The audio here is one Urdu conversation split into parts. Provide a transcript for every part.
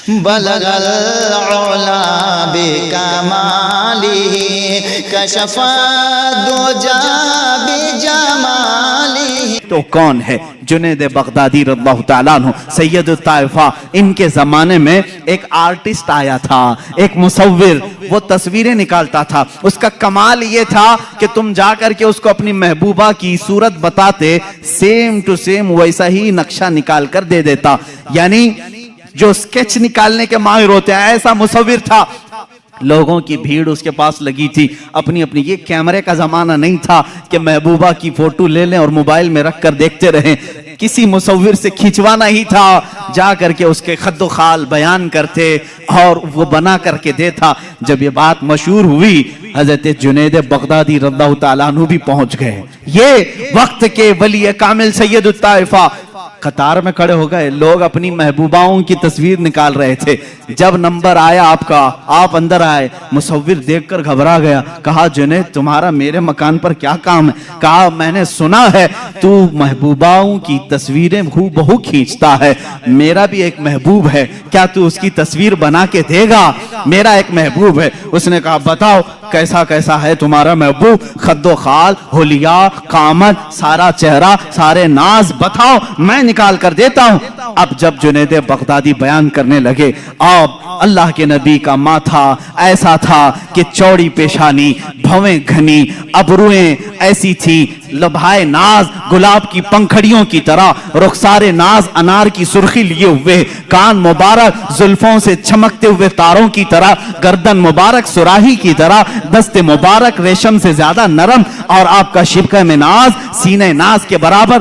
بلغ العلا بکمالہ کشف الدجی بجمالہ. تو کون ہے؟ جنید بغدادی رضی اللہ تعالیٰ عنہ سید الطائفہ. ان کے زمانے میں ایک آرٹسٹ آیا تھا، ایک مصور، وہ تصویریں نکالتا تھا. اس کا کمال یہ تھا کہ تم جا کر کے اس کو اپنی محبوبہ کی صورت بتاتے، سیم ٹو سیم ویسا ہی نقشہ نکال کر دے دیتا. یعنی جو سکیچ نکالنے کے ماہر ہوتے ہیں، ایسا مصور تھا. لوگوں کی بھیڑ اس کے پاس لگی تھی. اپنی یہ کیمرے کا زمانہ نہیں تھا کہ محبوبہ کی فوٹو لے لیں اور موبائل میں رکھ کر دیکھتے رہیں. کسی مصور سے کھینچوانا ہی تھا، جا کر کے اس کے خد و خال بیان کرتے اور وہ بنا کر کے دیتا. جب یہ بات مشہور ہوئی، حضرت جنید بغدادی رضی اللہ تعالیٰ عنہ بھی پہنچ گئے. یہ وقت کے ولی کامل سید الطائفہ قطار میں کھڑے ہو گئے. لوگ اپنی محبوباؤں کی تصویر نکال رہے تھے. جب نمبر آیا آپ کا، آپ اندر آئے. مصور دیکھ کر گھبرا گیا. کہا جنید تمہارا میرے مکان پر کیا کام ہے؟ کہا میں نے سنا ہے تو محبوباؤں کی تصویریں ہو بہو کھینچتا ہے. میرا بھی ایک محبوب ہے، کیا تو اس کی تصویر بنا کے دے گا؟ میرا ایک محبوب ہے. اس نے کہا بتاؤ کیسا کیسا ہے تمہارا محبوب؟ خد و خال، حلیہ، قامت، سارا چہرہ، سارے ناز بتاؤ، میں نکال کر دیتا ہوں. اب جب جنید بغدادی بیان کرنے لگے، اب اللہ کے نبی کا ماتھا ایسا تھا کہ چوڑی پیشانی، بھویں گھنی، ابرویں ایسی تھی، لبھائے ناز گلاب کی پنکھڑیوں کی طرح، رخسار ناز انار کی سرخی لیے ہوئے، کان مبارک زلفوں سے چمکتے ہوئے تاروں کی طرح، گردن مبارک سراہی کی طرح، دست مبارک ریشم سے زیادہ نرم، اور آپ کا شبکہ میں ناز سینے ناز کے برابر.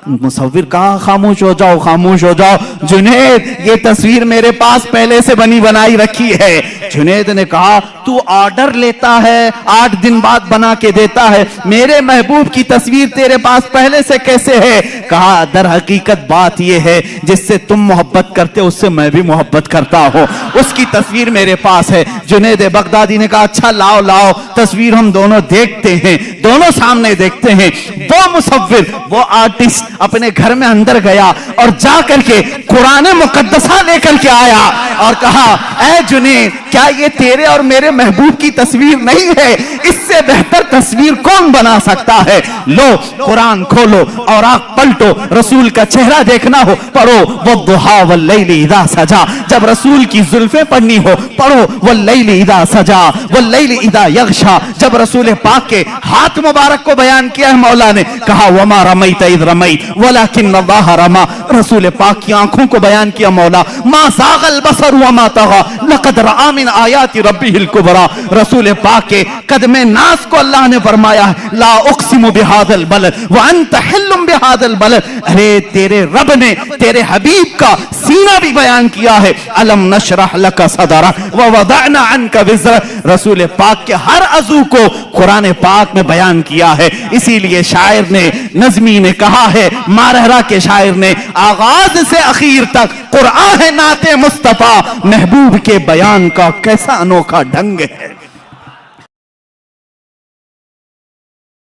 مصور کہا خاموش ہو جاؤ، خاموش ہو جاؤ. جنید یہ تصویر میرے پاس پہلے سے بنی بنائی رکھی ہے. جنید نے کہا تو آرڈر لیتا ہے، 8 دن بعد بنا کے دیتا ہے، میرے محبوب کی تصویر تیرے پاس پہلے سے کیسے ہے؟ کہا در حقیقت بات یہ ہے جس سے تم محبت کرتے اس سے میں بھی محبت کرتا ہوں، اس کی تصویر میرے پاس ہے. جنید بغدادی نے کہا اچھا لاؤ لاؤ تصویر ہم دونوں دیکھتے ہیں، دونوں سامنے دیکھتے ہیں. وہ مصور، وہ آرٹسٹ اپنے گھر میں اندر گیا اور جا کر کے قرآن مقدسہ لے کر کے آیا اور کہا اے جنید کیا یہ تیرے اور میرے محبوب کی تصویر نہیں ہے؟ اس سے بہتر تصویر کون بنا سکتا ہے؟ لو قرآن کھولو اور آنکھ پلٹو، رسول کا چہرہ دیکھنا ہو پڑھو والضحی واللیل اذا سجا. جب رسول کی زلفیں پڑھنی ہو پڑھو واللیل اذا سجا واللیل اذا یغشا. جب رسول پاک کے ہاتھ مبارک کو بیان کیا ہے مولا نے، کہا وما رمیت اذ رمیت ولکن اللہ رما. رسول پاک کی آنکھوں کو بیان کیا مولا، ما زاغ البصر وما طغى لقد رأى من آیات ربه الکبریٰ. رسول پاک کے قدم ناز کو اللہ نے فرمایا لا اقسم بهذا البلد وانت حل بهذا البلد. ارے تیرے رب نے تیرے حبیب کا سینہ بھی بیان کیا ہے. الم نشرح لك صدرك ووضعنا عنك وزرك. رسول پاک کے ہر عضو کو قرآن پاک میں بیان کیا ہے. اسی لیے شاعر نے، نظمی نے کہا ہے، مارہرہ کے شاعر نے، آغاز سے اخیر تک قرآن ہے نعت مصطفیٰ، محبوب کے بیان کا کیسا انوکھا ڈھنگ ہے.